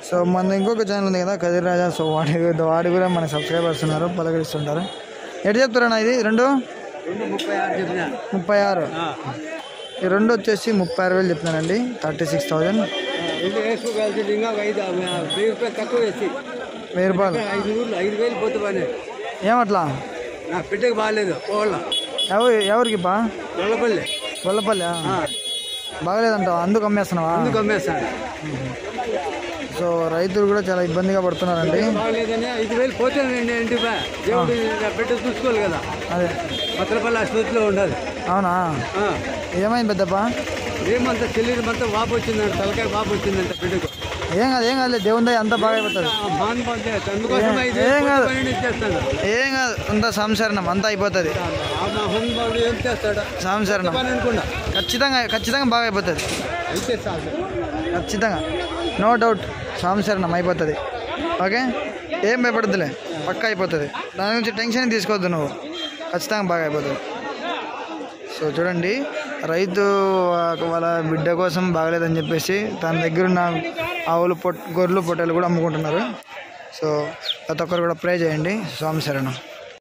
So మన ఇంకొక channel ఉంది కదా కదిరి రాజా. సో వాడి కూడా మన సబ్స్క్రైబర్స్ ఉన్నారు, పలకరిస్తుంటారు. ఎటు చెప్తారన్నా ఇది? 36. ఈ రెండు వచ్చేసి 36,000 చెప్తున్నానండి. 36,000. 1000 రూపాయలు. 5,000 పోతే ఏమట్లా నాకు పెట్టక బాగాలేదు. ఎవరికి బా? గొల్లపల్లి బాగలేదంటావా? అందుకు అమ్మేస్తున్నావా? అందుకు అమ్మేస్తాను. సో రైతులు కూడా చాలా ఇబ్బందిగా పడుతున్నారండి. బాగలేదని 5,000 పోతానండి. ఇంటి దేవుడు బిడ్డ చూసుకోవాలి కదా. అదే మతలపల్లి ఆసుపత్రిలో ఉండదు. అవునా? ఏమైంది పెద్దప్పా? ఏమంతా శరీరమంతా వాపు వచ్చిందంట, తలకాయ వాపు వచ్చిందంట బిడ్డకు. ఏం కాదు దేవుందా, అంతా బాగా అయిపోతుంది. ఏం కాదు, అంత సంసరణం అంతా అయిపోతుంది. సంసరణం ఖచ్చితంగా బాగా అయిపోతుంది. ఖచ్చితంగా నో డౌట్ సంసరణం అయిపోతుంది. ఓకే, ఏం భయపడద్దులే, పక్కా అయిపోతుంది. దాని గురించి టెన్షన్ తీసుకోవద్దు నువ్వు, ఖచ్చితంగా బాగా అయిపోతుంది. సో చూడండి, రైతు వాళ్ళ బిడ్డ కోసం బాగలేదని చెప్పేసి తన దగ్గరున్న ఆవులు గొర్రెలు పొట్టేలు కూడా అమ్ముకుంటున్నారు. సో ప్రతి ఒక్కరు కూడా ప్రే చేయండి. స్వామి శరణం.